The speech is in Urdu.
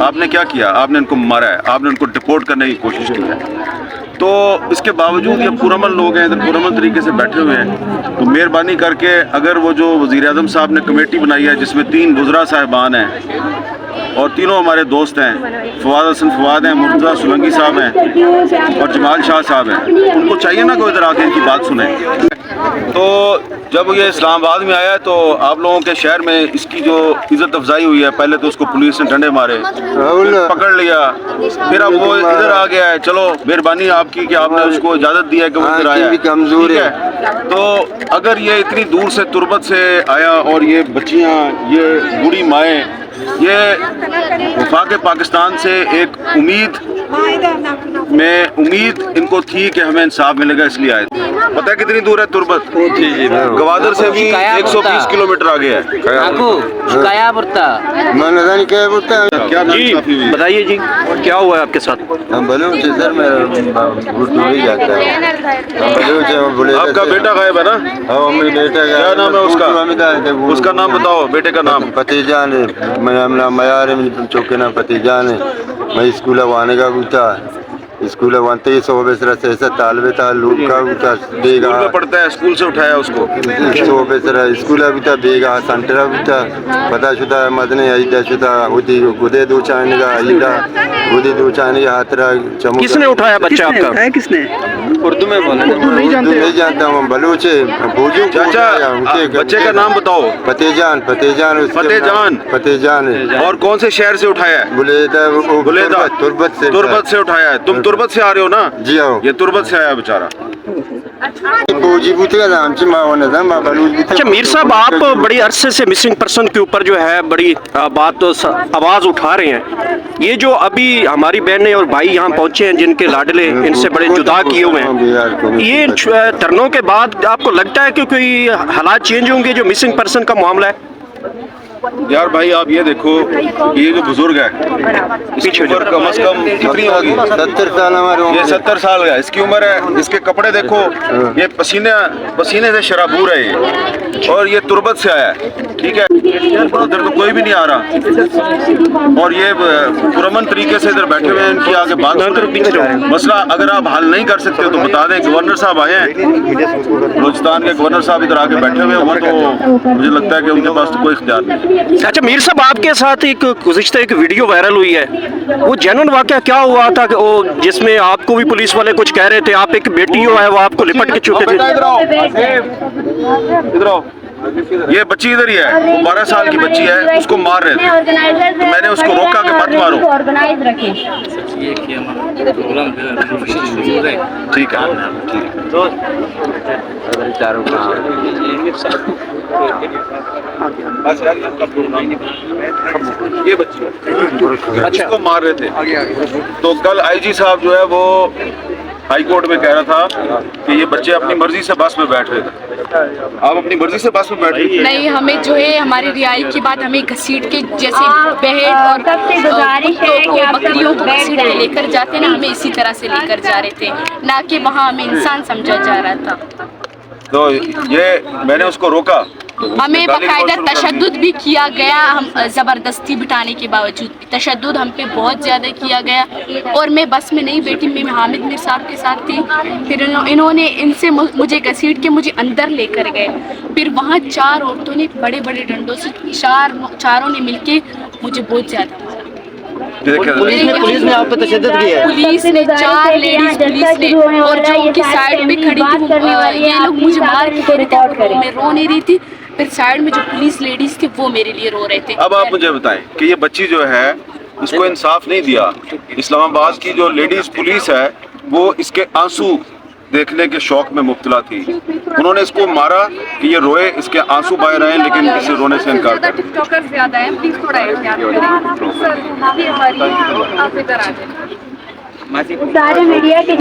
آپ نے کیا کیا؟ آپ نے ان کو مارا ہے، آپ نے ان کو ڈپورٹ کرنے کی کوشش کی ہے، تو اس کے باوجود یہ پرامن لوگ ہیں، ادھر پرامن طریقے سے بیٹھے ہوئے ہیں، تو مہربانی کر کے اگر وہ جو وزیر اعظم صاحب نے کمیٹی بنائی ہے جس میں 3 وزراء صاحبان ہیں اور تینوں ہمارے دوست ہیں، فواد حسن فواد ہیں، مرتضیٰ سولنگی صاحب ہیں اور جمال شاہ صاحب ہیں، ان کو چاہیے نا کہ ادھر آ کے ان کی بات سنیں۔ تو جب یہ اسلام آباد میں آیا تو آپ لوگوں کے شہر میں اس کی جو عزت افزائی ہوئی ہے، پہلے تو اس کو پولیس نے ڈنڈے مارے، پھر پکڑ لیا، پھر اب وہ ادھر آ گیا ہے۔ چلو مہربانی آپ کی کہ آپ نے اس کو اجازت دی ہے کہ وہ ادھر آیا ہے، ٹھیک ہے۔ تو اگر یہ اتنی دور سے تربت سے آیا اور یہ بچیاں، یہ بوڑھی مائیں، یہ وفاق پاکستان سے ایک امید ان کو تھی کہ ہمیں انصاف ملے گا، اس لیے آئے تھے۔ پتہ ہے کتنی دور ہے تربت؟ گوادر سے بھی 120 کلومیٹر آگے ہے۔ جی بتائیے جی، کیا ہوا ہے آپ کے ساتھ؟ آپ کا بیٹا غائب ہے نا؟ کیا نام ہے اس کا؟ اس کا نام بتاؤ، بیٹے کا نام۔ پتیجان میار چوکنا پتیجان میں اسکول وانے کا بوتا اسکول وانتے سو بیسرا سے طالب تعلق کا بوتا بیگا پڑھتا ہے، اسکول سے اٹھایا اس کو؟ سو بیسرا اسکول بوتا بیگا سنٹر بوتا پتا شدہ مدنے عیدہ شدہ ہوتی گدے دو چانے کا عیدہ گدے دو چانے کا ہاتھرا چمک۔ کس نے اٹھایا بچہ آپ کا؟ کس نے؟ اردو میں بولا، اردو نہیں جانتا ہوں، بلوچ بوجھو۔ چاچا بچے کا نام بتاؤ۔ فتح جان۔ اور کون سے شہر سے اٹھایا ہے؟ بلیدہ تربت سے اٹھایا ہے۔ تم تربت سے آ رہے ہو نا؟ جی ہاں، یہ تربت سے آیا بیچارہ۔ اچھا میر صاحب، آپ بڑی عرصے سے مسنگ پرسن کے اوپر جو ہے بڑی بات آواز اٹھا رہے ہیں، یہ جو ابھی ہماری بہنیں اور بھائی یہاں پہنچے ہیں جن کے لاڈلے ان سے بڑے جدا کیے ہوئے ہیں، یہ دھرنوں کے بعد آپ کو لگتا ہے کہ کوئی حالات چینج ہوں گے جو مسنگ پرسن کا معاملہ ہے؟ یار بھائی آپ یہ دیکھو، یہ جو بزرگ ہے اس کی عمر کم از کم کتنی ہوگی؟ 70 سال ہمارے۔ یہ 70 سال کا اس کی عمر ہے، اس کے کپڑے دیکھو، یہ پسینے سے شرابور ہے یہ، اور یہ تربت سے آیا ہے، ٹھیک ہے۔ ادھر تو کوئی بھی نہیں آ رہا اور یہ پرامن طریقے سے ادھر بیٹھے ہوئے ہیں، ان کی آگے بات سنیں۔ مسئلہ اگر آپ حل نہیں کر سکتے تو بتا دیں، گورنر صاحب آئے ہیں، بلوچستان کے گورنر صاحب ادھر آگے بیٹھے ہوئے ہیں، وہ تو مجھے لگتا ہے کہ ان کے پاس تو کوئی اختیار نہیں۔ اچھا میر صاحب، آپ کے ساتھ ایک گزشتہ ایک ویڈیو وائرل ہوئی ہے، وہ جینون واقعہ کیا ہوا تھا کہ وہ جس میں آپ کو بھی پولیس والے کچھ کہہ رہے تھے، آپ ایک بیٹی جو ہے وہ آپ کو لپٹ کے چکے تھے؟ ادھر آؤ، یہ بچی ادھر ہی ہے، وہ 12 سال کی بچی ہے، اس کو مار رہے تھے تو میں نے اس کو روکا کہ مت مارو۔ ٹھیک ہے، یہ بچی اس کو مار رہے تھے، تو کل آئی جی صاحب جو ہے وہ ہائی کورٹ میں کہہ رہا تھا کہ یہ بچے اپنی مرضی سے بس میں بیٹھ رہے تھے۔ آپ اپنی مرضی سے بس میں بیٹھ رہے تھے؟ نہیں، ہمیں جو ہے ہماری رعائی کی بات، ہمیں گھسیٹ کے جیسے بہڑ اور بکریوں کو گھسیٹ کے لے کر جاتے نا، ہمیں اسی طرح سے لے کر جا رہے تھے، نہ کہ وہاں ہمیں انسان سمجھا جا رہا تھا۔ تو یہ میں نے اس کو روکا، ہمیں باقاعدہ تشدد بھی کیا گیا، ہم زبردستی بٹھانے کے باوجود بھی تشدد ہم پہ بہت زیادہ کیا گیا، اور میں بس میں نہیں بیٹھی، میں حامد میر صاحب کے ساتھ تھی، پھر انہوں نے ان سے مجھے گھسیٹ کے مجھے اندر لے کر گئے، پھر وہاں 4 عورتوں نے بڑے بڑے ڈنڈوں سے چاروں نے مل کے مجھے بہت زیادہ مارا۔ پولیس نے آپ پہ تشدد کیا ہے؟ پولیس نے 4 لیڈیز پولیس نے، اور جو ان کی سائڈ پہ کھڑی تھی یہ لوگ مجھے مار کے میں رو نہیں رہی تھی، پھر سائڈ میں جو پولیس لیڈیز تھی وہ میرے لیے رو رہے تھے۔ اب آپ مجھے بتائیں کہ یہ بچی جو ہے اس کو انصاف نہیں دیا، اسلام آباد کی جو لیڈیز پولیس ہے وہ اس کے آنسو دیکھنے کے شوق میں مبتلا تھی، انہوں نے اس کو مارا کہ یہ روئے، اس کے آنسو بہہ رہے ہیں لیکن اسے رونے سے انکار کر دیا۔ ٹک ٹاکر زیادہ ہیں، پلیز تھوڑا احتیاط کریں سر، یہ ہماری آپ ادھر آ جائیں۔ سارے میڈیا کے